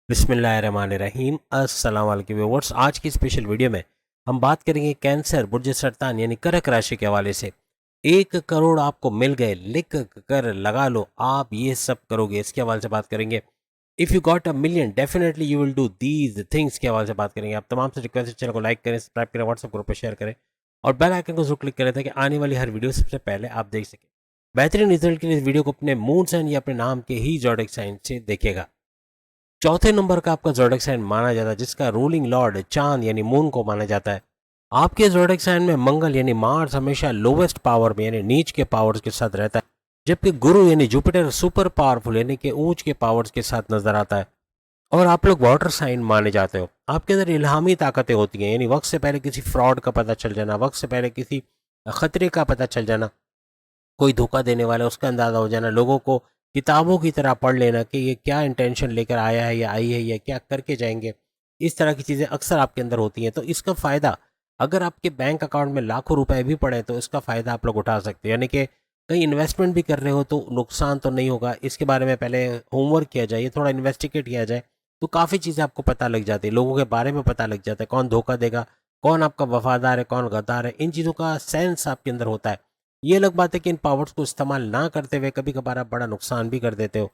बिस्मिल्लाहिर्रहमानिर्रहीम अस्सलाम वालेकुम व्यूअर्स। आज की स्पेशल वीडियो में हम बात करेंगे कैंसर बुर्ज सरतान यानी कर्क राशि के हवाले से। 1 करोड़ आपको मिल गए, लिख कर लगा लो, आप ये सब करोगे, इसके हवाले से बात करेंगे। If you got a million definitely you will do these things के हवाले से बात करेंगे। आप तमाम से रिक्वेस्ट है, चैनल को लाइक करें, सब्सक्राइब करें, व्हाट्सएप ग्रुप पर शेयर करें और बेल आइकन को जरूर क्लिक करें ताकि आने वाली हर वीडियो सबसे पहले आप देख सकें। बेहतरीन रिजल्ट के लिए इस वीडियो को अपने मून साइन या अपने नाम के ही ज़ोडिएक साइन से देखेगा। चौथे नंबर का आपका ज़ोडिएक साइन माना जाता है जिसका रूलिंग लॉर्ड चांद यानी मून को माना जाता है। आपके ज़ोडिएक साइन में मंगल यानी मार्स हमेशा लोवेस्ट पावर में यानी नीच के पावर्स के साथ रहता है, जबकि गुरु यानी जुपिटर सुपर पावरफुल यानी कि ऊंच के पावर्स के साथ नजर आता है। और आप लोग वाटर साइन माने जाते हो। आपके अंदर इल्हामी ताकतें होती हैं, यानी वक्त से पहले किसी फ्रॉड का पता चल जाना, वक्त से पहले किसी खतरे का पता चल जाना, कोई धोखा देने वाला है उसका अंदाज़ा हो जाना, लोगों को किताबों की तरह पढ़ लेना कि ये क्या इंटेंशन लेकर आया है या आई है या क्या करके जाएंगे। इस तरह की चीज़ें अक्सर आपके अंदर होती हैं। तो इसका फ़ायदा, अगर आपके बैंक अकाउंट में लाखों रुपए भी पड़े तो इसका फ़ायदा आप लोग उठा सकते हो। यानी कि कहीं इन्वेस्टमेंट भी कर रहे हो तो नुकसान तो नहीं होगा, इसके बारे में पहले होमवर्क किया जाए, थोड़ा इन्वेस्टिगेट किया जाए तो काफ़ी चीज़ें आपको पता लग जाती है, लोगों के बारे में पता लग जाता है, कौन धोखा देगा, कौन आपका वफादार है, कौन गद्दार है। इन चीज़ों का सेंस आपके अंदर होता है। ये अलग बात है कि इन पावर्स को इस्तेमाल ना करते हुए कभी कभार आप बड़ा नुकसान भी कर देते हो।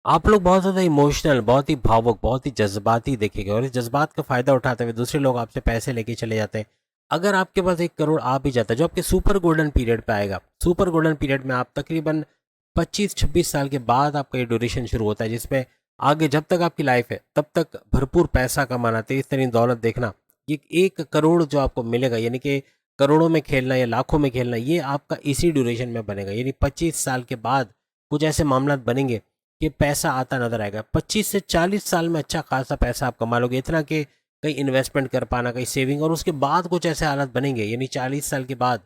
आप लोग बहुत ज़्यादा इमोशनल, बहुत ही भावुक, बहुत ही जज्बाती देखेंगे और इस जज्बात का फ़ायदा उठाते हुए दूसरे लोग आपसे पैसे लेके चले जाते हैं। अगर आपके पास 1 करोड़ आ भी जाता है जो आपके सुपर गोल्डन पीरियड पे आएगा, सुपर गोल्डन पीरियड में आप तकरीबन 25-26 साल के बाद आपका ये ड्यूरेशन शुरू होता है, जिसमें आगे जब तक आपकी लाइफ है तब तक भरपूर पैसा कमाना, तेज तरीन दौलत देखना। ये 1 करोड़ जो आपको मिलेगा, यानी कि करोड़ों में खेलना या लाखों में खेलना, ये आपका इसी ड्यूरेशन में बनेगा। यानी 25 साल के बाद कुछ ऐसे मामला बनेंगे कि पैसा आता नजर आएगा। 25 से 40 साल में अच्छा खासा पैसा आप कमा लोगे, इतना कि कहीं इन्वेस्टमेंट कर पाना, कहीं सेविंग, और उसके बाद कुछ ऐसे हालात बनेंगे यानी 40 साल के बाद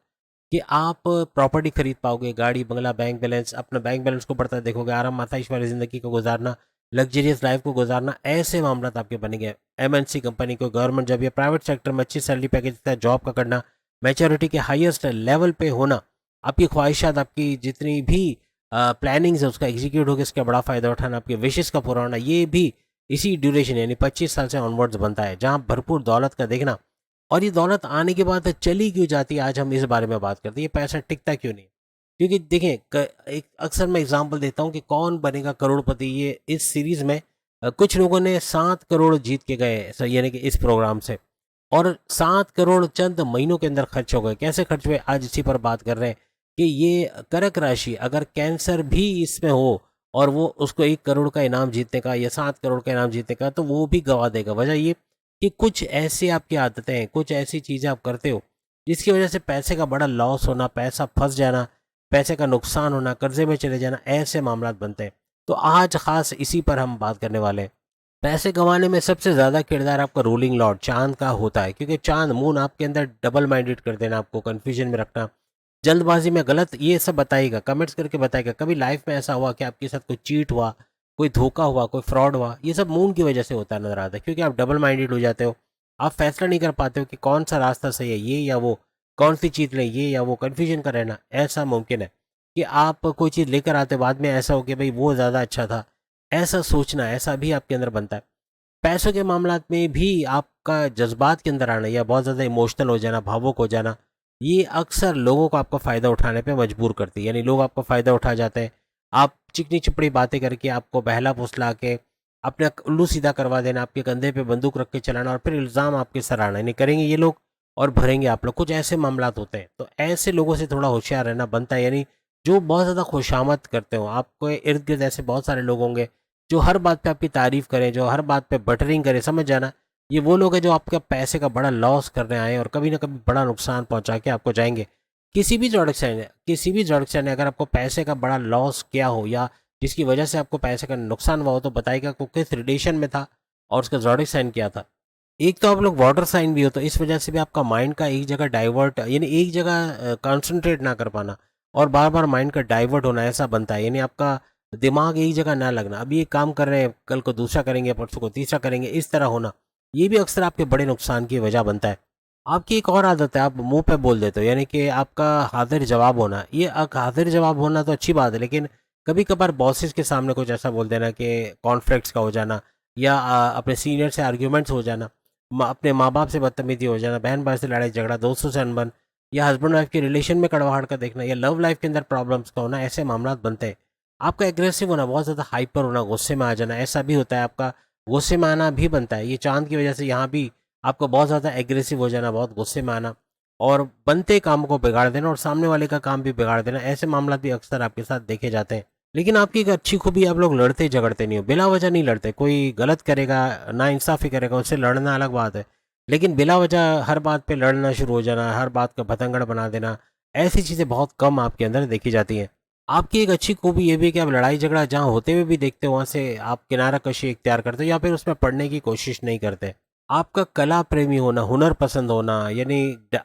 कि आप प्रॉपर्टी खरीद पाओगे, गाड़ी बंगला, बैंक बैलेंस, अपना बैंक बैलेंस को बढ़ता देखोगे, आराम आताइश वाली ज़िंदगी को गुजारना, लग्जरियस लाइफ को गुजारना, ऐसे मामला आपके बनेंगे। एमएनसी कंपनी को, गवर्नमेंट जॉब या प्राइवेट सेक्टर में अच्छी सैलरी पैकेज के साथ जॉब का करना, मैच्योरिटी के हाईएस्ट लेवल पे होना, आपकी ख्वाहिशात, आपकी जितनी भी प्लानिंग्स है उसका एग्जीक्यूट होकर इसका बड़ा फ़ायदा उठाना, आपके विशेष का पूरा होना, ये भी इसी ड्यूरेशन यानी 25 साल से ऑनवर्ड्स बनता है, जहाँ भरपूर दौलत का देखना। और ये दौलत आने के बाद चली क्यों जाती है, आज हम इस बारे में बात करते हैं। ये पैसा टिकता क्यों नहीं? क्योंकि देखें, एक अक्सर मैं एग्जांपल देता हूँ कि कौन बनेगा करोड़पति, ये इस सीरीज़ में कुछ लोगों ने 7 करोड़ जीत के गए यानी कि इस प्रोग्राम से, और 7 करोड़ चंद महीनों के अंदर खर्च हो गए। कैसे खर्च हुए, आज इसी पर बात कर रहे हैं कि ये कर्क राशि, अगर कैंसर भी इसमें हो और वो उसको 1 करोड़ का इनाम जीतने का या 7 करोड़ का इनाम जीतने का, तो वो भी गवा देगा। वजह ये कि कुछ ऐसी आपकी आदतें हैं, कुछ ऐसी चीज़ें आप करते हो जिसकी वजह से पैसे का बड़ा लॉस होना, पैसा फंस जाना, पैसे का नुकसान होना, कर्जे में चले जाना, ऐसे मामला बनते हैं। तो आज खास इसी पर हम बात करने वाले हैं। पैसे कमाने में सबसे ज़्यादा किरदार आपका रूलिंग लॉर्ड चांद का होता है, क्योंकि चांद मून आपके अंदर डबल माइंडेड कर देना, आपको कन्फ्यूजन में रखना, जल्दबाजी में गलत, ये सब बताइएगा, कमेंट्स करके बताइएगा। कभी लाइफ में ऐसा हुआ कि आपके साथ कोई चीट हुआ, कोई धोखा हुआ, कोई फ्रॉड हुआ? ये सब मून की वजह से होता नजर आता है, क्योंकि आप डबल माइंडेड हो जाते हो। आप फैसला नहीं कर पाते हो कि कौन सा रास्ता सही है, ये या वो, कौन सी चीज़ लें, ये या वो। कन्फ्यूजन का रहना ऐसा मुमकिन है कि आप कोई चीज़ लेकर आते बाद में ऐसा हो कि भाई वो ज़्यादा अच्छा था, ऐसा सोचना, ऐसा भी आपके अंदर बनता है। पैसों के मामलात में भी आपका जज्बात के अंदर आना या बहुत ज़्यादा इमोशनल हो जाना, भावुक हो जाना, ये अक्सर लोगों को आपका फ़ायदा उठाने पे मजबूर करती है। यानी लोग आपका फ़ायदा उठा जाते हैं। आप चिकनी चपड़ी बातें करके, आपको बहला फुसला के, अपना उल्लू सीधा करवा देना, आपके कंधे पे बंदूक रख के चलाना और फिर इल्ज़ाम आपके सर आना। यानी करेंगे ये लोग और भरेंगे आप लोग, कुछ ऐसे मामलात होते हैं। तो ऐसे लोगों से थोड़ा होशियार रहना बनता है। यानी जो बहुत ज़्यादा खुशामद करते हो, आपको इर्द गिर्द ऐसे बहुत सारे लोग होंगे जो हर बात पे आपकी तारीफ करें, जो हर बात पे बटरिंग करें, समझ जाना ये वो लोग हैं जो आपके पैसे का बड़ा लॉस करने आए और कभी ना कभी बड़ा नुकसान पहुंचा के आपको जाएंगे। किसी भी प्रोडक्शन ने अगर आपको पैसे का बड़ा लॉस किया हो या जिसकी वजह से आपको पैसे का नुकसान हुआ हो, तो बताइएगा को किस रिलेशन में था और उसका जोडिक साइन क्या था। एक तो आप लोग वाटर साइन भी हो, तो इस वजह से भी आपका माइंड का एक जगह डाइवर्ट, यानी एक जगह कंसंट्रेट ना कर पाना और बार बार माइंड का डाइवर्ट होना, ऐसा बनता है। यानी आपका दिमाग एक जगह ना लगना, अभी ये काम कर रहे हैं, कल को दूसरा करेंगे, परसों को तीसरा करेंगे, इस तरह होना, ये भी अक्सर आपके बड़े नुकसान की वजह बनता है। आपकी एक और आदत है, आप मुंह पे बोल देते हो, यानी कि आपका हाजिर जवाब होना। ये हाजिर जवाब होना तो अच्छी बात है, लेकिन कभी कभार बॉसेस के सामने कुछ ऐसा बोल देना कि कॉन्फ्लिक्ट्स का हो जाना, या अपने सीनियर से आर्ग्यूमेंट्स हो जाना, अपने माँ बाप से बदतमीजी हो जाना, बहन भाई से लड़ाई झगड़ा, दोस्तों से अनबन, या हस्बैंड वाइफ के रिलेशन में कड़वाहट का देखना, या लव लाइफ के अंदर प्रॉब्लम्स का होना, ऐसे मामला बनते हैं। आपका एग्रेसिव होना, बहुत ज़्यादा हाइपर होना, गुस्से में आ जाना, ऐसा भी होता है। आपका गुस्से में आना भी बनता है, ये चांद की वजह से यहाँ भी आपको बहुत ज़्यादा एग्रेसिव हो जाना, बहुत गुस्से में आना और बनते काम को बिगाड़ देना और सामने वाले का काम भी बिगाड़ देना, ऐसे मामला भी अक्सर आपके साथ देखे जाते हैं। लेकिन आपकी एक अच्छी खूबी, आप लोग लड़ते झगड़ते नहीं हो, बिला वजह नहीं लड़ते। कोई गलत करेगा, नाइंसाफ़ी करेगा, उससे लड़ना अलग बात है। लेकिन बिला वजह हर बात पे लड़ना शुरू हो जाना, हर बात का भतंगड़ बना देना, ऐसी चीज़ें बहुत कम आपके अंदर देखी जाती हैं। आपकी एक अच्छी खूबी ये भी है कि आप लड़ाई झगड़ा जहाँ होते हुए भी देखते हो, वहाँ से आप किनारा कशी इख्तियार करते हो या फिर उसमें पड़ने की कोशिश नहीं करते। आपका कला प्रेमी होना, हुनर पसंद होना, यानी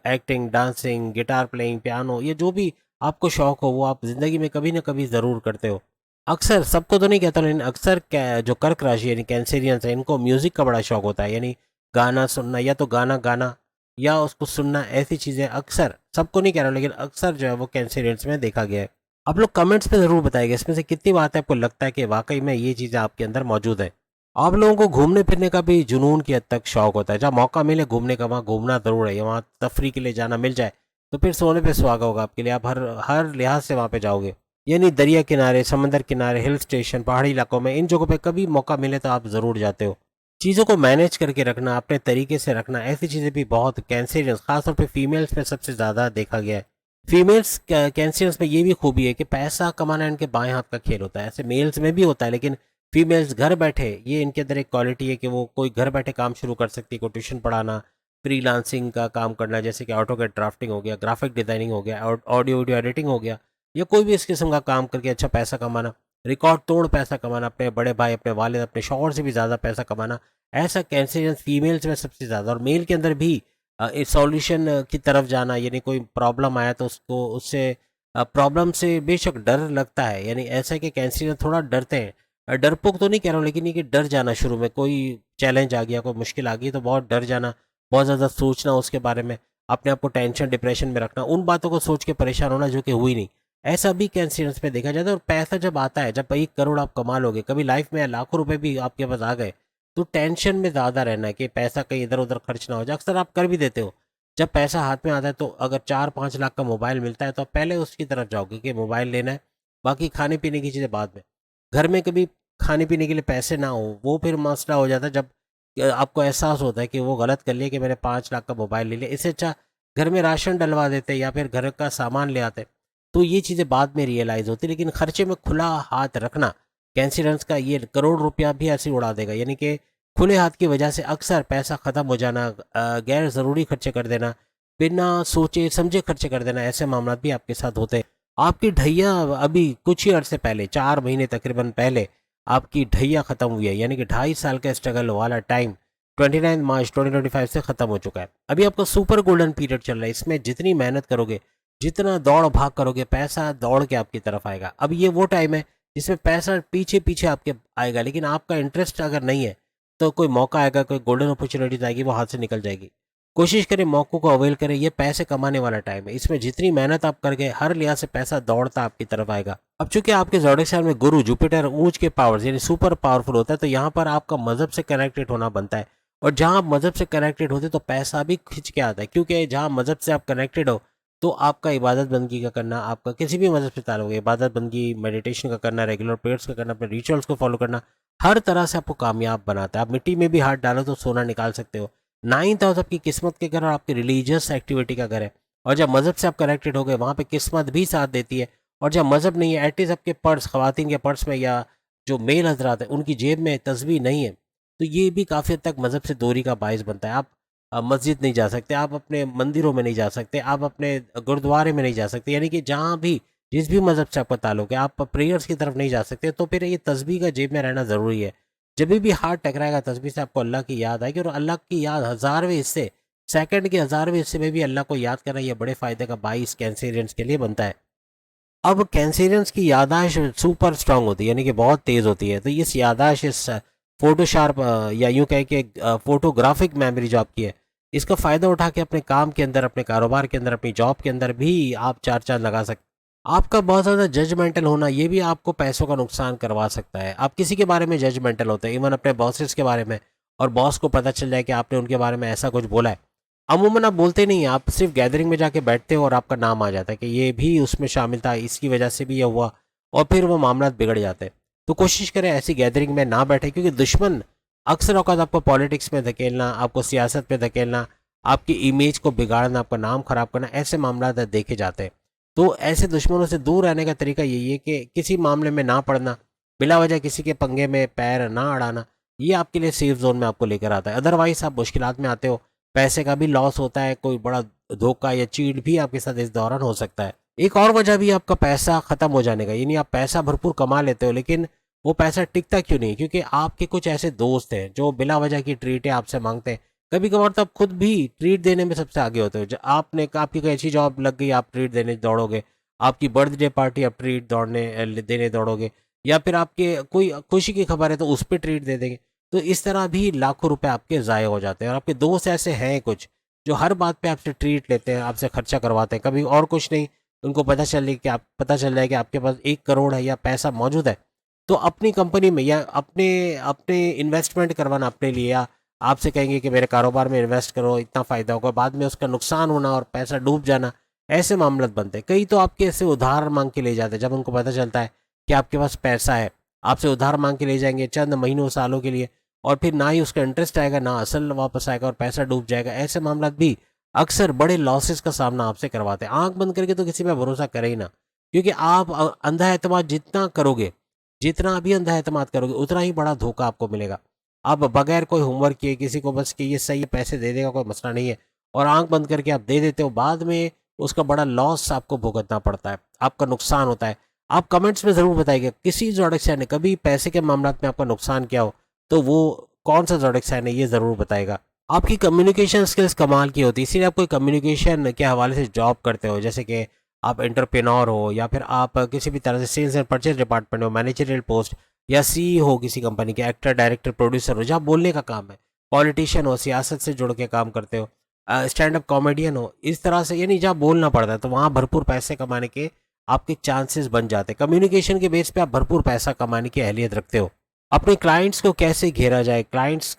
acting, dancing, guitar playing, piano, ये जो भी आपको शौक हो वो आप ज़िंदगी में कभी ना कभी ज़रूर करते हो। अक्सर, सबको तो नहीं कहता, लेकिन अक्सर जो कर्क राशि यानी कैंसेरियंस है, इनको म्यूज़िक का बड़ा शौक होता है। यानी गाना सुनना, या तो गाना गाना या उसको सुनना, ऐसी चीज़ें अक्सर, सबको नहीं कह रहा हूँ, लेकिन अक्सर जो है वो कैंसेरियंस में देखा गया है। आप लोग कमेंट्स में ज़रूर बताइएगा इसमें से कितनी बात है आपको लगता है कि वाकई में ये चीज़ें आपके अंदर मौजूद है। आप लोगों को घूमने फिरने का भी जुनून की हद तक शौक होता है। जहाँ मौका मिले घूमने का, वहाँ घूमना ज़रूर है, या वहाँ तफरी के लिए जाना मिल जाए तो फिर सोने पे सुहागा होगा आपके लिए। आप हर हर लिहाज से वहाँ पे जाओगे, यानी दरिया किनारे, समंदर किनारे, हिल स्टेशन, पहाड़ी इलाकों में, इन जगहों पे कभी मौका मिले तो आप ज़रूर जाते हो। चीज़ों को मैनेज करके रखना, अपने तरीके से रखना, ऐसी चीज़ें भी बहुत कैंसेरियंस, खासतौर पे फीमेल्स में सबसे ज़्यादा देखा गया है। फीमेल्स कैंसेरियंस में ये भी खूबी है कि पैसा कमाना इनके बाएं हाथ का खेल होता है। ऐसे मेल्स में भी होता है, लेकिन फीमेल्स घर बैठे, ये इनके अंदर एक क्वालिटी है कि वो कोई घर बैठे काम शुरू कर सकती है। कोई ट्यूशन पढ़ाना, फ्रीलांसिंग का काम करना, जैसे कि ऑटोकैड ड्राफ्टिंग हो गया, ग्राफिक डिज़ाइनिंग हो गया, ऑडियो वीडियो एडिटिंग हो गया, या कोई भी इस किस्म का काम करके अच्छा पैसा कमाना, रिकॉर्ड तोड़ पैसा कमाना, अपने बड़े भाई, अपने वालिद, अपने शौहर से भी ज़्यादा पैसा कमाना, ऐसा कैंसेरियंस फीमेल्स में सबसे ज़्यादा। और मेल के अंदर भी इस सॉल्यूशन की तरफ जाना, यानी कोई प्रॉब्लम आया तो उसको, उससे प्रॉब्लम से बेशक डर लगता है, यानी ऐसा है कि कैंसर थोड़ा डरते हैं। डरपोक तो नहीं कह रहा हूँ, लेकिन ये कि डर जाना, शुरू में कोई चैलेंज आ गया, कोई मुश्किल आ गई तो बहुत डर जाना, बहुत ज़्यादा सोचना उसके बारे में, अपने आप को टेंशन डिप्रेशन में रखना, उन बातों को सोच के परेशान होना जो कि हुई नहीं, ऐसा भी कैंसरियंस में देखा जाता है। और पैसा जब आता है, जब 1 करोड़ आप कमा लोगे, कभी लाइफ में लाखों रुपए भी आपके पास आ गए, तो टेंशन में ज़्यादा रहना है कि पैसा कहीं इधर उधर खर्च ना हो जाए। अक्सर आप कर भी देते हो, जब पैसा हाथ में आता है तो अगर 4-5 लाख का मोबाइल मिलता है तो आप पहले उसकी तरफ जाओगे कि मोबाइल लेना है, बाकी खाने पीने की चीज़ें बाद में। घर में कभी खाने पीने के लिए पैसे ना हो, वो फिर मसला हो जाता है जब आपको एहसास होता है कि वो गलत कर लिया कि मैंने 5 लाख का मोबाइल ले लिया। इससे अच्छा घर में राशन डलवा देते या फिर घर का सामान ले आते, तो ये चीज़ें बाद में रियलाइज़ होती। लेकिन खर्चे में खुला हाथ रखना, कैंसिडेंस का ये करोड़ रुपया भी ऐसे ही उड़ा देगा। यानी कि खुले हाथ की वजह से अक्सर पैसा ख़त्म हो जाना, गैर ज़रूरी खर्चे कर देना, बिना सोचे समझे खर्चे कर देना, ऐसे मामला भी आपके साथ होते हैं। आपकी ढैया अभी कुछ ही अर्से पहले, 4 महीने तकरीबन पहले आपकी ढैया ख़त्म हुई है, यानी कि 2.5 साल का स्ट्रगल वाला टाइम 29 मार्च 2025 से ख़त्म हो चुका है। अभी आपका सुपर गोल्डन पीरियड चल रहा है, इसमें जितनी मेहनत करोगे, जितना दौड़ भाग करोगे, पैसा दौड़ के आपकी तरफ आएगा। अब ये वो टाइम है जिसमें पैसा पीछे पीछे आपके आएगा, लेकिन आपका इंटरेस्ट अगर नहीं है तो कोई मौका आएगा, कोई गोल्डन अपॉर्चुनिटीज आएगी, वो हाथ से निकल जाएगी। कोशिश करें मौक़ों को अवेल करें, ये पैसे कमाने वाला टाइम है, इसमें जितनी मेहनत आप कर गए, हर लिहाज से पैसा दौड़ता आपकी तरफ आएगा। अब चूंकि आपके ज़ोडिएक साइन में गुरु, जुपिटर ऊंच के पावर्स यानी सुपर पावरफुल होता है, तो यहाँ पर आपका मजहब से कनेक्टेड होना बनता है। और जहाँ आप मजहब से कनेक्टेड होते तो पैसा भी खिंच के आता है, क्योंकि जहाँ मजहब से आप कनेक्टेड हो तो आपका इबादत बंदगी का करना, आपका किसी भी मजहब से ताल्लुक है, इबादत बंदगी, मेडिटेशन का करना, रेगुलर प्रेयर्स का करना, अपने रिचुअल्स को फॉलो करना, हर तरह से आपको कामयाब बनाता है। आप मिट्टी में भी हाथ डालो तो सोना निकाल सकते हो। 9th हाउस आपकी किस्मत के घर और आपकी रिलीजियस एक्टिविटी का घर है। और जब मज़हब से आप कनेक्टेड हो गए, वहाँ पे किस्मत भी साथ देती है। और जब मज़हब नहीं है, एटलीस्ट आपके पर्स, ख़वातीन के पर्स में या जो मेल हजरात हैं उनकी जेब में तस्बीह नहीं है, तो ये भी काफ़ी हद तक मज़हब से दूरी का बायस बनता है। आप मस्जिद नहीं जा सकते, आप अपने मंदिरों में नहीं जा सकते, आप अपने गुरुद्वारे में नहीं जा सकते, यानी कि जहाँ भी जिस भी मज़हब से आपका ताल्लुक है, आप प्रेयर्स की तरफ नहीं जा सकते। तो फिर ये तस्बीह का जेब में रहना ज़रूरी है। जब भी हाथ टकराएगा तस्बीह से, आपको अल्लाह की याद आएगी, और अल्लाह की याद हज़ारवें हिस्से, सेकंड के हज़ारवें हिस्से में भी अल्लाह को याद करना, ये बड़े फ़ायदे का बाइस कैंसेरियंस के लिए बनता है। अब कैंसेरियंस की याददाश्त सुपर स्ट्रांग होती है, यानी कि बहुत तेज़ होती है। तो इस याददाश्त, इस फोटो शार्प, या यूँ कहें कि फोटोग्राफिक मेमोरी जो आपकी है, इसका फ़ायदा उठा के अपने काम के अंदर, अपने कारोबार के अंदर, अपनी जॉब के अंदर भी आप चार चांद लगा सकते। आपका बहुत ज़्यादा जजमेंटल होना ये भी आपको पैसों का नुकसान करवा सकता है। आप किसी के बारे में जजमेंटल होते हैं, इवन अपने बॉसेस के बारे में, और बॉस को पता चल जाए कि आपने उनके बारे में ऐसा कुछ बोला है। अमूमन आप बोलते नहीं हैं, आप सिर्फ गैदरिंग में जाके बैठते हो और आपका नाम आ जाता है कि ये भी उसमें शामिल था, इसकी वजह से भी ये हुआ, और फिर वो मामला बिगड़ जाते हैं। तो कोशिश करें ऐसी गैदरिंग में ना बैठे, क्योंकि दुश्मन अक्सर औकात आपको पॉलिटिक्स में धकेलना, आपको सियासत में धकेलना, आपकी इमेज को बिगाड़ना, आपका नाम खराब करना, ऐसे मामला देखे जाते हैं। तो ऐसे दुश्मनों से दूर रहने का तरीका यही है कि किसी मामले में ना पड़ना, बिला वजह किसी के पंगे में पैर ना अड़ाना, ये आपके लिए सेफ जोन में आपको लेकर आता है। अदरवाइज आप मुश्किलात में आते हो, पैसे का भी लॉस होता है, कोई बड़ा धोखा या चीट भी आपके साथ इस दौरान हो सकता है। एक और वजह भी आपका पैसा खत्म हो जाने का, यानी आप पैसा भरपूर कमा लेते हो लेकिन वो पैसा टिकता क्यों नहीं? क्योंकि आपके कुछ ऐसे दोस्त हैं जो बिला वजह की ट्रीटें आपसे मांगते हैं। कभी कभार तो आप खुद भी ट्रीट देने में सबसे आगे होते हो। आपकी कोई अच्छी जॉब लग गई, आप ट्रीट देने दौड़ोगे। आपकी बर्थडे पार्टी, आप ट्रीट देने दौड़ोगे। या फिर आपके कोई खुशी की खबर है तो उस पर ट्रीट दे देंगे। तो इस तरह भी लाखों रुपए आपके ज़ाय हो जाते हैं। और आपके दोस्त ऐसे हैं कुछ जो हर बात पे आपसे ट्रीट लेते हैं, आपसे खर्चा करवाते हैं, कभी और कुछ नहीं, उनको पता चल जाए कि आपके पास 1 करोड़ है या पैसा मौजूद है, तो अपनी कंपनी में या अपने अपने इन्वेस्टमेंट करवाना अपने लिए, या आपसे कहेंगे कि मेरे कारोबार में इन्वेस्ट करो, इतना फ़ायदा होगा, बाद में उसका नुकसान होना और पैसा डूब जाना, ऐसे मामले बनते हैं। कई तो आपके ऐसे उधार मांग के ले जाते हैं, जब उनको पता चलता है कि आपके पास पैसा है, आपसे उधार मांग के ले जाएंगे चंद महीनों सालों के लिए, और फिर ना ही उसका इंटरेस्ट आएगा, ना असल वापस आएगा, और पैसा डूब जाएगा। ऐसे मामला भी अक्सर बड़े लॉसेस का सामना आपसे करवाते हैं। आंख बंद करके तो किसी पे भरोसा करें ही ना, क्योंकि आप अंधा एतमाद जितना करोगे, जितना अभी अंधा एतमाद करोगे, उतना ही बड़ा धोखा आपको मिलेगा। आप बगैर कोई होमवर्क किए किसी को बस कि ये सही है, पैसे दे देगा, कोई मसला नहीं है, और आंख बंद करके आप दे देते हो, बाद में उसका बड़ा लॉस आपको भुगतना पड़ता है, आपका नुकसान होता है। आप कमेंट्स में ज़रूर बताइएगा किसी ज़ोडिएक साइन ने कभी पैसे के मामला में आपका नुकसान किया हो, तो वो कौन सा ज़ोडिएक साइन है ये ज़रूर बताएगा। आपकी कम्युनिकेशन स्किल्स कमाल की होती है, इसीलिए आप कोई कम्युनिकेशन के हवाले से जॉब करते हो, जैसे कि आप एंटरप्रेन्योर हो, या फिर आप किसी भी तरह से सेल्स एंड परचेज डिपार्टमेंट में मैनेजरियल पोस्ट, या सीईओ हो किसी कंपनी के, एक्टर, डायरेक्टर, प्रोड्यूसर हो, जहाँ बोलने का काम है, पॉलिटिशियन हो, सियासत से जुड़ के काम करते हो, स्टैंड अप कॉमेडियन हो, इस तरह से, यानी जहाँ बोलना पड़ता है, तो वहाँ भरपूर पैसे कमाने के आपके चांसेस बन जाते हैं। कम्युनिकेशन के बेस पे आप भरपूर पैसा कमाने की अहलियत रखते हो। अपने क्लाइंट्स को कैसे घेरा जाए, क्लाइंट्स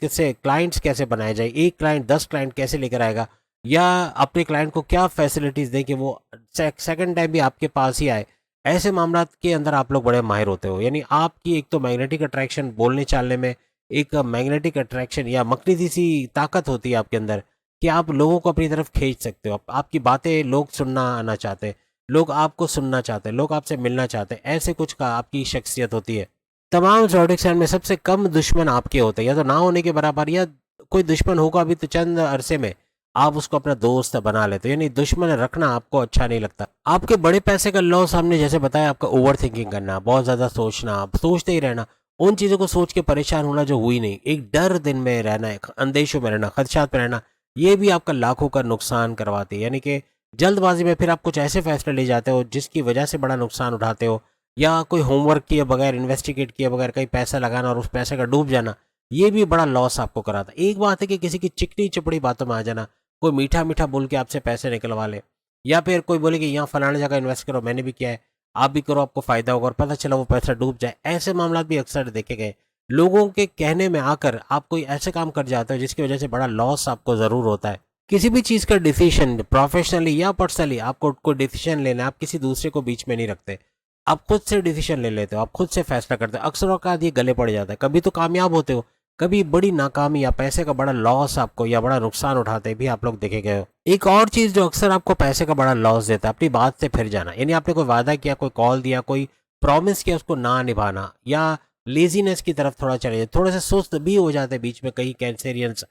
कैसे बनाया जाए, एक क्लाइंट 10 क्लाइंट कैसे लेकर आएगा, या अपने क्लाइंट को क्या फैसिलिटीज़ दें कि वो सेकंड टाइम भी आपके पास ही आए, ऐसे मामला के अंदर आप लोग बड़े माहिर होते हो। यानी आपकी एक तो मैग्नेटिक अट्रैक्शन, बोलने चालने में एक मैग्नेटिक अट्रैक्शन या मकनीतीसी ताकत होती है आपके अंदर, कि आप लोगों को अपनी तरफ खींच सकते हो। आपकी बातें लोग सुनना आना चाहते हैं, लोग आपको सुनना चाहते हैं, लोग आपसे मिलना चाहते हैं, ऐसे कुछ का आपकी शख्सियत होती है। तमाम ज़ोडिएक साइन में सबसे कम दुश्मन आपके होते हैं, या तो ना होने के बराबर, या कोई दुश्मन होगा भी तो चंद अरसे में आप उसको अपना दोस्त बना लेते हो। यानी दुश्मन रखना आपको अच्छा नहीं लगता। आपके बड़े पैसे का लॉस हमने जैसे बताया, आपका ओवर थिंकिंग करना, बहुत ज़्यादा सोचना, आप सोचते ही रहना, उन चीज़ों को सोच के परेशान होना जो हुई नहीं, एक डर दिन में रहना, एक अंदेशों में रहना, खदशात में रहना, ये भी आपका लाखों का नुकसान करवाती है। यानी कि जल्दबाजी में फिर आप कुछ ऐसे फैसले ले जाते हो जिसकी वजह से बड़ा नुकसान उठाते हो, या कोई होमवर्क किए बगैर, इन्वेस्टिगेट किए बगैर कहीं पैसा लगाना और उस पैसे का डूब जाना, ये भी बड़ा लॉस आपको कराता है। एक बात है कि किसी की चिकनी चपड़ी बातों में आ जाना, कोई मीठा मीठा बोल के आपसे पैसे निकलवा ले, या फिर कोई बोले कि यहाँ फलाने जगह इन्वेस्ट करो, मैंने भी किया है, आप भी करो, आपको फ़ायदा होगा, और पता चला वो पैसा डूब जाए। ऐसे मामला भी अक्सर देखे गए। लोगों के कहने में आकर आप कोई ऐसे काम कर जाते हो जिसकी वजह से बड़ा लॉस आपको ज़रूर होता है। किसी भी चीज़ का डिसीजन प्रोफेशनली या पर्सनली आपको कोई डिसीजन लेना है, आप किसी दूसरे को बीच में नहीं रखते, आप खुद से डिसीजन ले लेते हो, आप खुद से फैसला करते हो। अक्सर औकात ये गले पड़ जाता है, कभी तो कामयाब होते हो, कभी बड़ी नाकामी या पैसे का बड़ा लॉस आपको, या बड़ा नुकसान उठाते भी आप लोग देखे गए हो। एक और चीज़ जो अक्सर आपको पैसे का बड़ा लॉस देता है, अपनी बात से फिर जाना। यानी आपने कोई वादा किया, कोई कॉल दिया, कोई प्रॉमिस किया, उसको ना निभाना, या लेजीनेस की तरफ थोड़ा चले जाए, थोड़े से सुस्त भी हो जाते हैं बीच में कई कैंसेरियंस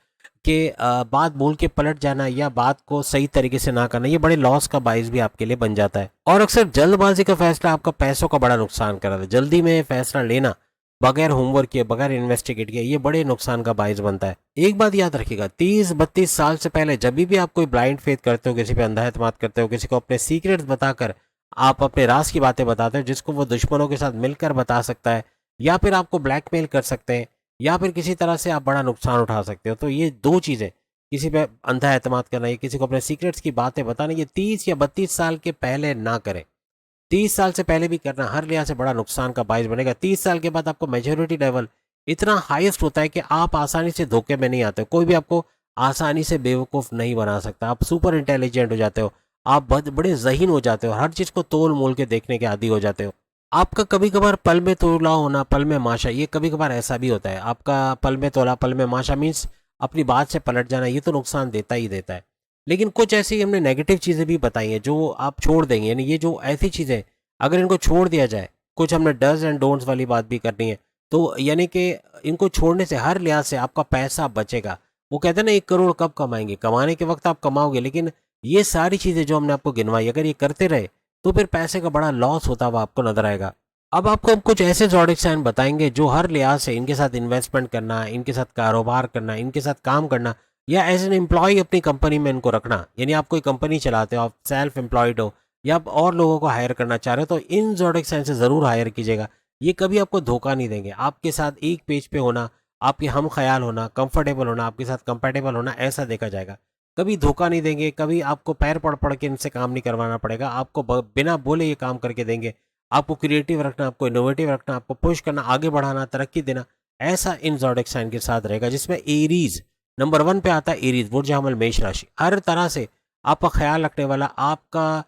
के, बात बोल के पलट जाना, या बात को सही तरीके से ना करना, ये बड़े लॉस का बाइस भी आपके लिए बन जाता है। और अक्सर जल्दबाजी का फैसला आपका पैसों का बड़ा नुकसान कराता है। जल्दी में फैसला लेना, बगैर होमवर्क किए, बगैर इन्वेस्टिगेट किए, ये बड़े नुकसान का बाइस बनता है। एक बात याद रखिएगा, 30-32 साल से पहले जब भी आप कोई ब्लाइंड फेथ करते हो, किसी पे अंधा एतमाद करते हो, किसी को अपने सीक्रेट्स बताकर आप अपने राज की बातें बताते हो, जिसको वो दुश्मनों के साथ मिलकर बता सकता है, या फिर आपको ब्लैकमेल कर सकते हैं, या फिर किसी तरह से आप बड़ा नुकसान उठा सकते हो। तो ये दो चीज़ें, किसी पे अंधा एतमाद करना या किसी को अपने सीक्रेट्स की बातें बताना, ये 30 या 32 साल के पहले ना करें। 30 साल से पहले भी करना हर लिहाज से बड़ा नुकसान का बायस बनेगा। 30 साल के बाद आपको मैच्योरिटी लेवल इतना हाईएस्ट होता है कि आप आसानी से धोखे में नहीं आते हो, कोई भी आपको आसानी से बेवकूफ़ नहीं बना सकता। आप सुपर इंटेलिजेंट हो जाते हो, आप बड़े ज़हीन हो जाते हो, हर चीज़ को तोल मोल के देखने के आदी हो जाते हो। आपका कभी कभार पल में तोला होना, पल में माशा, ये कभी कभार ऐसा भी होता है। आपका पल में तोला पल में माशा मीन्स अपनी बात से पलट जाना, ये तो नुकसान देता ही देता है। लेकिन कुछ ऐसी हमने नेगेटिव चीज़ें भी बताई हैं जो आप छोड़ देंगे, यानी ये जो ऐसी चीज़ें अगर इनको छोड़ दिया जाए, कुछ हमने डज एंड डोंट्स वाली बात भी करनी है, तो यानी कि इनको छोड़ने से हर लिहाज से आपका पैसा बचेगा। वो कहते हैं ना 1 करोड़ कब कमाएंगे, कमाने के वक्त आप कमाओगे, लेकिन ये सारी चीज़ें जो हमने आपको गिनवाई अगर ये करते रहे तो फिर पैसे का बड़ा लॉस होता हुआ आपको नजर आएगा। अब आपको हम कुछ ऐसे ज़ोडिक साइन बताएंगे जो हर लिहाज से इनके साथ इन्वेस्टमेंट करना, इनके साथ कारोबार करना, इनके साथ काम करना, या एज एन एम्प्लॉय अपनी कंपनी में इनको रखना, यानी आप कोई कंपनी चलाते हो, आप सेल्फ एम्प्लॉयड हो या आप और लोगों को हायर करना चाह रहे हो, तो इन ज़ोडिक साइन से ज़रूर हायर कीजिएगा। ये कभी आपको धोखा नहीं देंगे। आपके साथ एक पेज पे होना, आपके हम ख्याल होना, कंफर्टेबल होना, आपके साथ कंपेटेबल होना, ऐसा देखा जाएगा। कभी धोखा नहीं देंगे, कभी आपको पैर पड़ पड़ के इनसे काम नहीं करवाना पड़ेगा, आपको बिना बोले ये काम करके देंगे। आपको क्रिएटिव रखना, आपको इनोवेटिव रखना, आपको पुश करना, आगे बढ़ाना, तरक्की देना, ऐसा इन ज़ोडिक साइन के साथ रहेगा। जिसमें एरीज नंबर 1 पे आता है। एरीज बुर्ज हमल मेष राशि, हर तरह से आपका ख्याल रखने वाला, आपका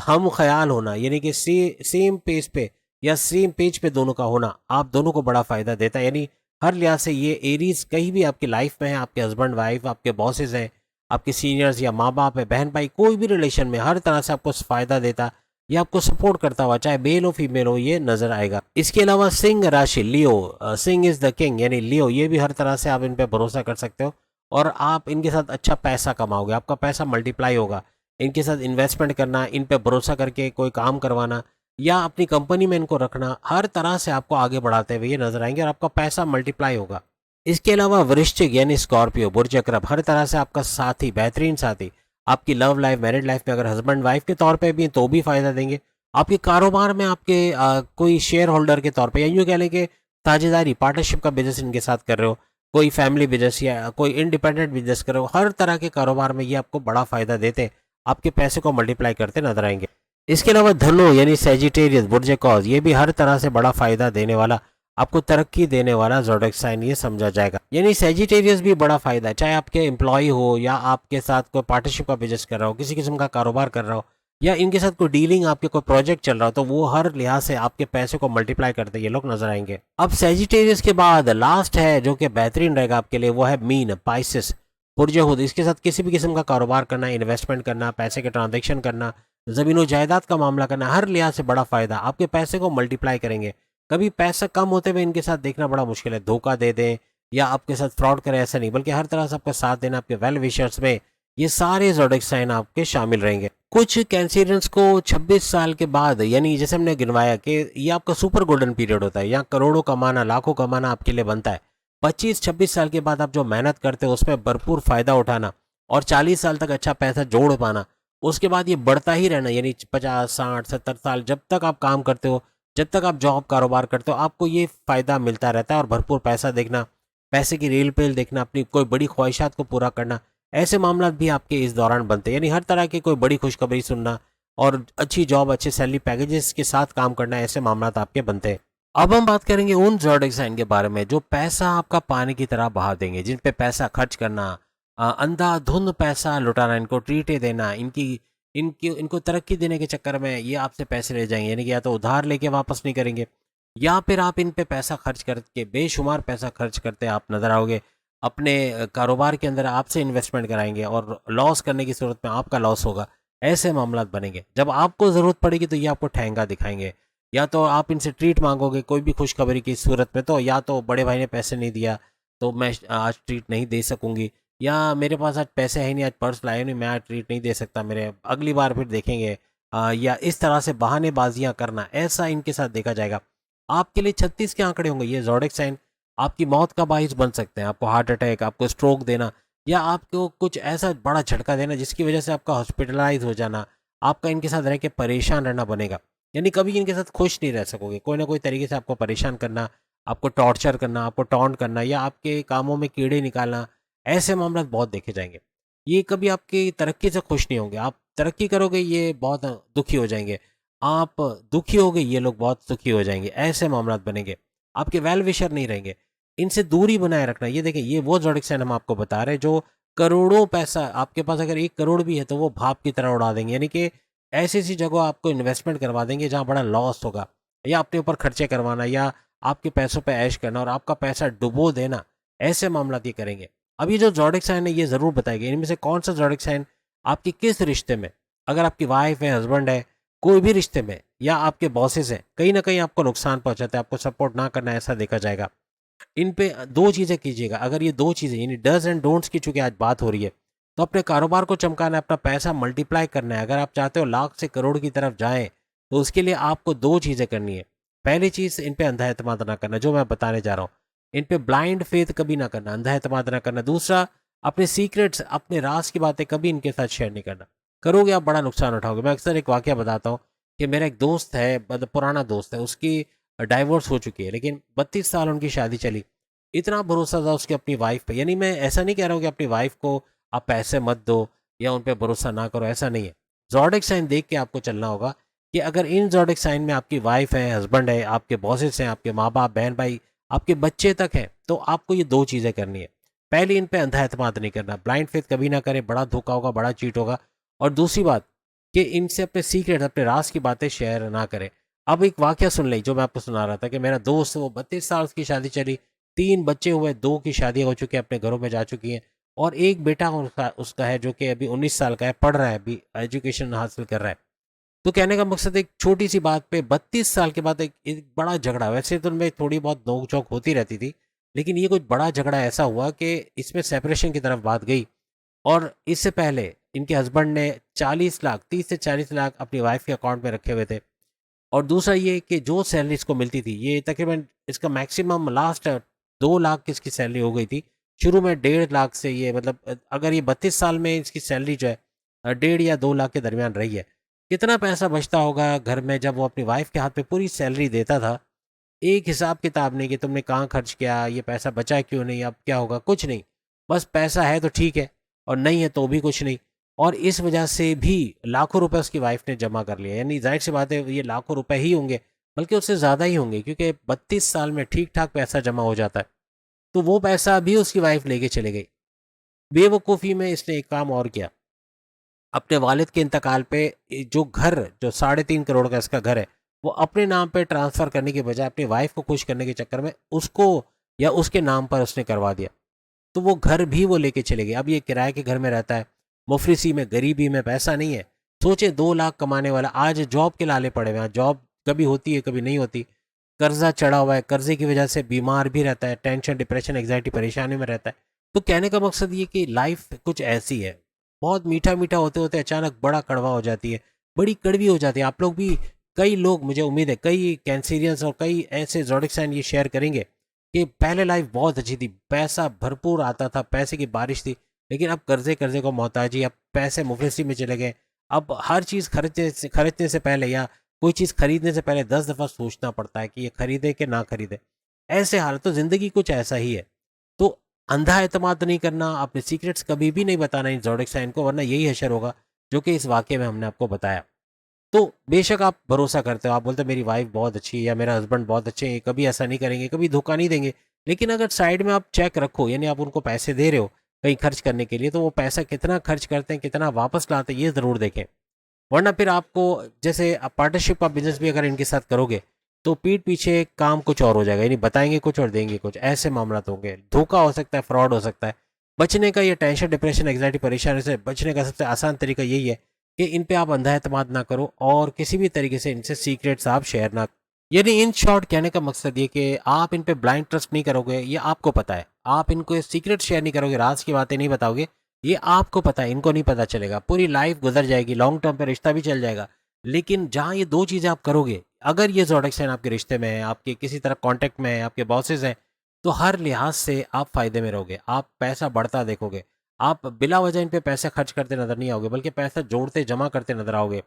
हम ख्याल होना, यानी कि सेम पेज पे या सेम पेज पे दोनों का होना आप दोनों को बड़ा फायदा देता है। यानी हर लिहाज से ये एरीज कहीं भी आपकी लाइफ में है, आपके हस्बैंड वाइफ, आपके बॉसेस हैं, आपके सीनियर्स या माँ बाप है, बहन भाई, कोई भी रिलेशन में हर तरह से आपको फायदा देता, ये आपको सपोर्ट करता हुआ, चाहे मेल हो फीमेल हो, ये नजर आएगा। इसके अलावा सिंह राशि लियो, सिंह इज द किंग, यानी लियो, ये भी हर तरह से आप इन पे भरोसा कर सकते हो और आप इनके साथ अच्छा पैसा कमाओगे, आपका पैसा मल्टीप्लाई होगा। इनके साथ इन्वेस्टमेंट करना, इन पे भरोसा करके कोई काम करवाना या अपनी कंपनी में इनको रखना, हर तरह से आपको आगे बढ़ाते हुए ये नजर आएंगे और आपका पैसा मल्टीप्लाई होगा। इसके अलावा वृश्चिक यानी स्कॉर्पियो बुर्ज अकरब, हर तरह से आपका साथी, बेहतरीन साथी, आपकी लव लाइफ, मैरिड लाइफ में अगर हस्बैंड वाइफ के तौर पे भी तो भी फायदा देंगे। आपके कारोबार में आपके कोई शेयर होल्डर के तौर पे, या यूँ कह लें कि साझेदारी, पार्टनरशिप का बिजनेस इनके साथ कर रहे हो, कोई फैमिली बिजनेस या कोई इंडिपेंडेंट बिजनेस कर रहे हो, हर तरह के कारोबार में ये आपको बड़ा फायदा देते, आपके पैसे को मल्टीप्लाई करते नजर आएंगे। इसके अलावा धनु यानी सेजिटेरियस बुर्ज कॉज, ये भी हर तरह से बड़ा फायदा देने वाला, आपको तरक्की देने वाला ज़ोडिक साइन ये समझा जाएगा। यानी सेजिटेरियस भी बड़ा फायदा है, चाहे आपके एम्प्लॉय हो या आपके साथ कोई पार्टनरशिप का बिजनेस कर रहा हो, किसी किस्म का कारोबार कर रहा हो, या इनके साथ कोई डीलिंग, आपके कोई प्रोजेक्ट चल रहा हो, तो वो हर लिहाज से आपके पैसे को मल्टीप्लाई करते ये लोग नजर आएंगे। अब सेजिटेरियस के बाद लास्ट है जो कि बेहतरीन रहेगा आपके लिए, वो है मीन पाइसिस बुर्ज हुद। इसके साथ किसी भी किस्म का कारोबार करना, इन्वेस्टमेंट करना, पैसे के ट्रांजेक्शन करना, ज़मीन जायदाद का मामला करना, हर लिहाज से बड़ा फायदा, आपके पैसे को मल्टीप्लाई करेंगे। कभी पैसा कम होते हुए इनके साथ देखना बड़ा मुश्किल है, धोखा दे दें या आपके साथ फ्रॉड करें, ऐसा नहीं, बल्कि हर तरह से आपका साथ देना, आपके वेल विशर्स में ये सारे ज़ोडिक साइन आपके शामिल रहेंगे। कुछ कैंसिरियंस को 26 साल के बाद, यानी जैसे हमने गिनवाया कि ये आपका सुपर गोल्डन पीरियड होता है, यहाँ करोड़ों कमाना, लाखों कमाना आपके लिए बनता है। 25-26 साल के बाद आप जो मेहनत करते हो उसमें भरपूर फायदा उठाना और 40 साल तक अच्छा पैसा जोड़ पाना, उसके बाद ये बढ़ता ही रहना, यानी 50, 60, 70 साल जब तक आप काम करते हो, जब तक आप जॉब कारोबार करते हो, आपको ये फ़ायदा मिलता रहता है और भरपूर पैसा देखना, पैसे की रेल पेल देखना, अपनी कोई बड़ी ख्वाहिशात को पूरा करना, ऐसे मामला भी आपके इस दौरान बनते हैं। यानी हर तरह की कोई बड़ी खुशखबरी सुनना और अच्छी जॉब, अच्छे सैलरी पैकेजेस के साथ काम करना, ऐसे मामला आपके बनते हैं। अब हम बात करेंगे उन ज़ोडिक साइन के बारे में जो पैसा आपका पानी की तरह बहा देंगे, जिन पे पैसा खर्च करना, अंधाधुंध पैसा लुटाना, इनको ट्रीटें देना, इनकी इनकी इनको तरक्की देने के चक्कर में ये आपसे पैसे ले जाएंगे, यानी कि या तो उधार लेके वापस नहीं करेंगे या फिर आप इन पे पैसा खर्च करके, बेशुमार पैसा खर्च करते आप नजर आओगे। अपने कारोबार के अंदर आपसे इन्वेस्टमेंट कराएंगे और लॉस करने की सूरत में आपका लॉस होगा, ऐसे मामला बनेंगे। जब आपको ज़रूरत पड़ेगी तो ये आपको ठहंगा दिखाएंगे, या तो आप इनसे ट्रीट मांगोगे कोई भी खुशखबरी की सूरत में, तो या तो बड़े भाई ने पैसे नहीं दिया तो मैं आज ट्रीट नहीं दे सकूंगी, या मेरे पास आज पैसे है नहीं, आज पर्स लाए नहीं, मैं आज ट्रीट नहीं दे सकता, मेरे अगली बार फिर देखेंगे। या इस तरह से बहानेबाजियां करना, ऐसा इनके साथ देखा जाएगा। आपके लिए 36 के आंकड़े होंगे, ये ज़ोडिक साइन आपकी मौत का बाइस बन सकते हैं। आपको हार्ट अटैक, आपको स्ट्रोक देना, या आपको कुछ ऐसा बड़ा झटका देना जिसकी वजह से आपका हॉस्पिटलाइज हो जाना, आपका इनके साथ रह के परेशान रहना बनेगा। यानी कभी इनके साथ खुश नहीं रह सकोगे, कोई ना कोई तरीके से आपको परेशान करना, आपको टॉर्चर करना, आपको टॉन्ट करना, या आपके कामों में कीड़े निकालना, ऐसे मामला बहुत देखे जाएंगे। ये कभी आपकी तरक्की से खुश नहीं होंगे, आप तरक्की करोगे ये बहुत दुखी हो जाएंगे। आप दुखी हो गए, ये लोग बहुत दुखी हो जाएंगे, ऐसे मामला बनेंगे, आपके वेल विशर नहीं रहेंगे। इनसे दूरी बनाए रखना। ये देखिए, ये वो ज़ोडिक साइन हम आपको बता रहे हैं जो करोड़ों पैसा, आपके पास अगर 1 करोड़ भी है तो वो भाप की तरह उड़ा देंगे। यानी कि ऐसी ऐसी जगह आपको इन्वेस्टमेंट करवा देंगे जहाँ बड़ा लॉस होगा, या अपने ऊपर खर्चे करवाना, या आपके पैसों पे ऐश करना और आपका पैसा डुबो देना, ऐसे मामला ये करेंगे। अब ये जो ज़ोडिक साइन है ये ज़रूर बताएंगे इनमें से कौन सा ज़ोडिक साइन आपकी किस रिश्ते में, अगर आपकी वाइफ है, हस्बैंड है, कोई भी रिश्ते में, या आपके बॉसेस हैं, कहीं ना कहीं आपको नुकसान पहुंचाते हैं, आपको सपोर्ट ना करना है, ऐसा देखा जाएगा। इन पे दो चीज़ें कीजिएगा। अगर ये दो चीज़ें यानी डज एंड डोंट्स की चूंकि आज बात हो रही है, तो अपने कारोबार को चमकाना है, अपना पैसा मल्टीप्लाई करना है। अगर आप चाहते हो लाख से करोड़ की तरफ जाएं, तो उसके लिए आपको दो चीज़ें करनी है। पहली चीज़, इन पे अंधा एतमाद ना करना, जो मैं बताने जा रहा हूँ। इन पे ब्लाइंड फेथ कभी ना करना, अंधा एतमाद ना करना। दूसरा, अपने सीक्रेट्स, अपने राज की बातें कभी इनके साथ शेयर नहीं करना। करोगे आप बड़ा नुकसान उठाओगे। मैं अक्सर एक वाक्य बताता हूँ कि मेरा एक दोस्त है, मतलब पुराना दोस्त है, उसकी डाइवोर्स हो चुकी है, लेकिन 32 साल उनकी शादी चली। इतना भरोसा था उसकी अपनी वाइफ पे। यानी मैं ऐसा नहीं कह रहा हूँ कि अपनी वाइफ को आप पैसे मत दो या उन पे भरोसा ना करो, ऐसा नहीं है। ज़ोडिक साइन देख के आपको चलना होगा कि अगर इन ज़ोडिक साइन में आपकी वाइफ है, हस्बैंड है, आपके बॉसेस हैं, आपके माँ बाप, बहन भाई, आपके बच्चे तक हैं, तो आपको ये दो चीज़ें करनी है। पहली, इन पे अंधा एतमाद नहीं करना, ब्लाइंड फेथ कभी ना करें, बड़ा धोखा होगा, बड़ा चीट होगा। और दूसरी बात कि इनसे अपने सीक्रेट, अपने राज की बातें शेयर ना करें। अब एक वाक्य सुन लें जो मैं आपको सुना रहा था कि मेरा दोस्त, वो 32 साल की शादी चली, 3 बच्चे हुए, 2 की शादी हो चुकी है, अपने घरों में जा चुकी हैं, और एक बेटा उसका उसका है जो कि अभी 19 साल का है, पढ़ रहा है, अभी एजुकेशन हासिल कर रहा है। तो कहने का मकसद, एक छोटी सी बात पे 32 साल के बाद एक बड़ा झगड़ा। वैसे तो उनमें थोड़ी बहुत नोक झोंक होती रहती थी, लेकिन ये कुछ बड़ा झगड़ा ऐसा हुआ कि इसमें सेपरेशन की तरफ बात गई। और इससे पहले इनके हस्बैंड ने 40 लाख, 30 से 40 लाख अपनी वाइफ के अकाउंट में रखे हुए थे। और दूसरा ये कि जो सैलरी इसको मिलती थी, ये तकरीबन इसका मैक्सिमम लास्ट 2 लाख की इसकी सैलरी हो गई थी। शुरू में 1.5 लाख से ये, मतलब अगर ये 32 साल में इसकी सैलरी जो है 1.5 या 2 लाख के दरमियान रही है। कितना पैसा बचता होगा घर में जब वो अपनी वाइफ के हाथ पे पूरी सैलरी देता था। एक हिसाब किताब नहीं कि तुमने कहाँ खर्च किया, ये पैसा बचा क्यों नहीं, अब क्या होगा, कुछ नहीं। बस पैसा है तो ठीक है, और नहीं है तो भी कुछ नहीं। और इस वजह से भी लाखों रुपए उसकी वाइफ ने जमा कर लिया। यानी जाहिर सी बात है ये लाखों रुपए ही होंगे, बल्कि उससे ज़्यादा ही होंगे, क्योंकि 32 साल में ठीक ठाक पैसा जमा हो जाता है। तो वो पैसा भी उसकी वाइफ लेके चले गई। बेवकूफ़ी में इसने एक काम और किया, अपने वालिद के इंतकाल पे जो घर, जो 3.5 करोड़ का इसका घर है, वो अपने नाम पे ट्रांसफ़र करने के बजाय अपनी वाइफ को खुश करने के चक्कर में उसको, या उसके नाम पर उसने करवा दिया। तो वो घर भी वो लेके चले गए। अब ये किराए के घर में रहता है, मुफलिसी में, गरीबी में, पैसा नहीं है। सोचे 2 लाख कमाने वाला आज जॉब के लाले पड़े हुए हैं। जॉब कभी होती है कभी नहीं होती, कर्जा चढ़ा हुआ है, कर्जे की वजह से बीमार भी रहता है, टेंशन, डिप्रेशन, एग्जाइटी, परेशानी में रहता है। तो कहने का मकसद ये कि लाइफ कुछ ऐसी है, बहुत मीठा मीठा होते होते अचानक बड़ा कड़वा हो जाती है, बड़ी कड़वी हो जाती है। आप लोग भी, कई लोग, मुझे उम्मीद है कई कैंसेरियंस और कई ऐसे ज़ोडिक साइन ये शेयर करेंगे कि पहले लाइफ बहुत अच्छी थी, पैसा भरपूर आता था, पैसे की बारिश थी, लेकिन अब कर्जे कर्जे को मोहताजी, अब पैसे मुफलिसी में चले गए। अब हर चीज़ खरीदने से पहले, या कोई चीज़ खरीदने से पहले 10 दफ़ा सोचना पड़ता है कि ये खरीदे कि ना खरीदे। ऐसे हाल, तो ज़िंदगी कुछ ऐसा ही है। तो अंधा एतमाद नहीं करना, अपने सीक्रेट्स कभी भी नहीं बताना इन ज़ोडिक साइन को, वरना यही हशर होगा जो कि इस वाक़ये में हमने आपको बताया। तो बेशक आप भरोसा करते हो, आप बोलते हो मेरी वाइफ बहुत अच्छी है या मेरा हस्बैंड बहुत अच्छे हैं, कभी ऐसा नहीं करेंगे, कभी धोखा नहीं देंगे। लेकिन अगर साइड में आप चेक रखो, यानी आप उनको पैसे दे रहे हो कहीं खर्च करने के लिए, तो वो पैसा कितना खर्च करते हैं, कितना वापस लाते हैं, ये ज़रूर देखें। वरना फिर आपको, जैसे पार्टनरशिप का बिजनेस भी अगर इनके साथ करोगे, तो पीठ पीछे काम कुछ और हो जाएगा। यानी बताएंगे कुछ और देंगे कुछ, ऐसे मामला तो होंगे। धोखा हो सकता है, फ्रॉड हो सकता है। बचने का, ये टेंशन, डिप्रेशन, एग्जाइटी, परेशानी से बचने का सबसे आसान तरीका यही है कि इन पे आप अंधा एतमाद ना करो, और किसी भी तरीके से इनसे सीक्रेट्स आप शेयर ना। यानी इन शॉर्ट कहने का मकसद ये कि आप इन पे ब्लाइंड ट्रस्ट नहीं करोगे, ये आपको पता है। आप इनको सीक्रेट शेयर नहीं करोगे, राज की बातें नहीं बताओगे, ये आपको पता है, इनको नहीं पता चलेगा। पूरी लाइफ गुजर जाएगी, लॉन्ग टर्म पे रिश्ता भी चल जाएगा। लेकिन जहाँ ये दो चीज़ें आप करोगे, अगर ये ज़ोडिक साइन आपके रिश्ते में है, आपके किसी तरह कॉन्टैक्ट में है, आपके बॉसेस हैं, तो हर लिहाज से आप फ़ायदे में रहोगे। आप पैसा बढ़ता देखोगे, आप बिला वजह इन पे पैसे खर्च करते नज़र नहीं आओगे, बल्कि पैसा जोड़ते, जमा करते नज़र आओगे।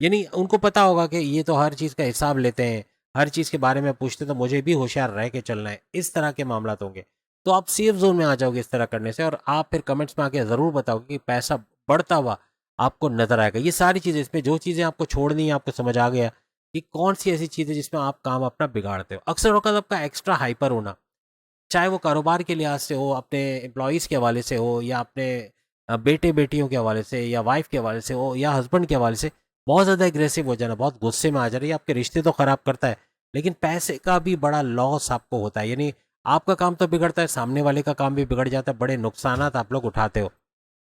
यानी उनको पता होगा कि ये तो हर चीज़ का हिसाब लेते हैं, हर चीज़ के बारे में पूछते, तो मुझे भी होशियार रह के चलना है। इस तरह के मामला होंगे। तो आप सेफ ज़ोन में आ जाओगे इस तरह करने से, और आप फिर कमेंट्स में आके ज़रूर बताओगे कि पैसा बढ़ता हुआ आपको नज़र आएगा। ये सारी चीज़ें, इसमें जो चीज़ें आपको छोड़नी है, आपको समझ आ गया कि कौन सी ऐसी चीज़ है जिसमें आप काम अपना बिगाड़ते हो। अक्सर वक़्त आपका एक्स्ट्रा हाइपर होना, चाहे वो कारोबार के लिहाज से हो, अपने एम्प्लॉइज़ के हवाले से हो, या अपने बेटे-बेटियों के हवाले से, या वाइफ़ के हवाले से हो, या हस्बैंड के हवाले से, बहुत ज़्यादा एग्रेसिव हो जाना, बहुत गुस्से में आ जाना, ये आपके रिश्ते तो ख़राब करता है, लेकिन पैसे का भी बड़ा लॉस आपको होता है। यानी आपका काम तो बिगड़ता है, सामने वाले का काम भी बिगड़ जाता है, बड़े नुकसानात आप लोग उठाते हो।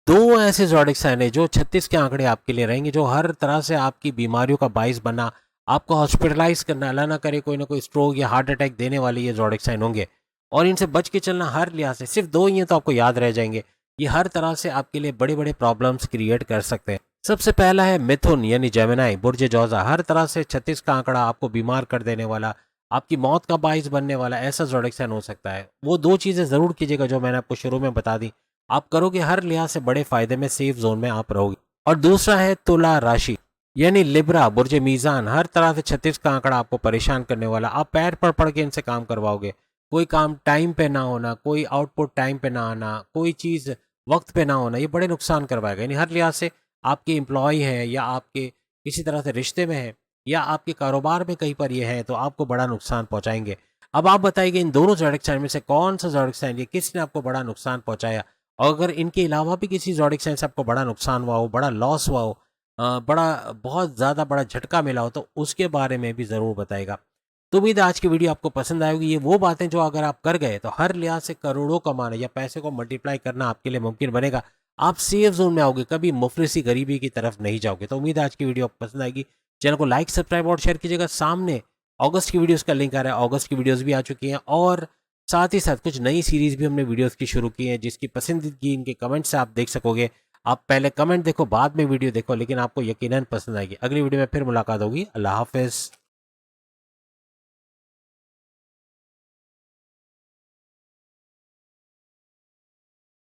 2 ऐसे ज़ोडिएक साइन है जो 36 के आंकड़े आपके लिए रहेंगे, जो हर तरह से आपकी बीमारियों का बाइस बनना, आपको हॉस्पिटलाइज़ करना, अल्लाह ना करे कोई ना कोई स्ट्रोक या हार्ट अटैक देने वाले ये ज़ोडिएक साइन होंगे। और इनसे बच के चलना हर लिहाज से, सिर्फ 2 ही हैं तो आपको याद रह जाएँगे। ये हर तरह से आपके लिए बड़े-बड़े प्रॉब्लम्स क्रिएट कर सकते हैं। सबसे पहला है मिथुन यानी जेमिनी, बुर्ज जौज़ा, हर तरह से 36 का आंकड़ा आपको बीमार कर देने वाला, आपकी मौत का बाइस बनने वाला ऐसा ज़ोडिएक साइन हो सकता है। वो 2 चीज़ें ज़रूर कीजिएगा जो मैंने आपको शुरू में बता दी। आप करोगे हर लिहाज से बड़े फायदे में, सेफ जोन में आप रहोगे। और दूसरा है तुला राशि यानी लिब्रा, बुर्ज मीज़ान, हर तरह से 36 का आंकड़ा आपको परेशान करने वाला। आप पैर पड़ के इनसे काम करवाओगे। कोई काम टाइम पे ना होना, कोई आउटपुट टाइम पे ना आना, कोई चीज़ वक्त पे ना होना, ये बड़े नुकसान करवाएगा। यानी हर लिहाज से आपके एम्प्लॉय हैं, या आपके किसी तरह से रिश्ते में हैं, या आपके कारोबार में कहीं पर ये है, तो आपको बड़ा नुकसान पहुंचाएंगे। अब आप बताइए इन दोनों ज़ोडिएक साइन में से कौन सा ज़ोडिएक साइन, ये किसने आपको बड़ा नुकसान पहुंचाया? और अगर इनके अलावा भी किसी ज़ोडिएक साइन से आपको बड़ा नुकसान हुआ हो, बड़ा लॉस हुआ हो, बड़ा बहुत ज़्यादा बड़ा झटका मिला हो, तो उसके बारे में भी ज़रूर बताइएगा। तो उम्मीद है आज की वीडियो आपको पसंद आएगी। ये वो बातें जो अगर आप कर गए तो हर लिहाज से करोड़ों कमाना या पैसे को मल्टीप्लाई करना आपके लिए मुमकिन बनेगा। आप सेफ जोन में आओगे, कभी मुफलिसी गरीबी की तरफ नहीं जाओगे। तो उम्मीद है आज की वीडियो आपको पसंद आएगी। चैनल को लाइक, सब्सक्राइब और शेयर कीजिएगा। सामने अगस्त की वीडियोज़ का लिंक आ रहा है, अगस्त की वीडियोज़ भी आ चुकी हैं, और साथ ही साथ कुछ नई सीरीज़ भी हमने वीडियोज़ की शुरू की है, जिसकी पसंदीदगी इनके कमेंट से आप देख सकोगे। आप पहले कमेंट देखो, बाद में वीडियो देखो, लेकिन आपको यकीनन पसंद आएगी। अगली वीडियो में फिर मुलाकात होगी। अल्लाह हाफ़िज़।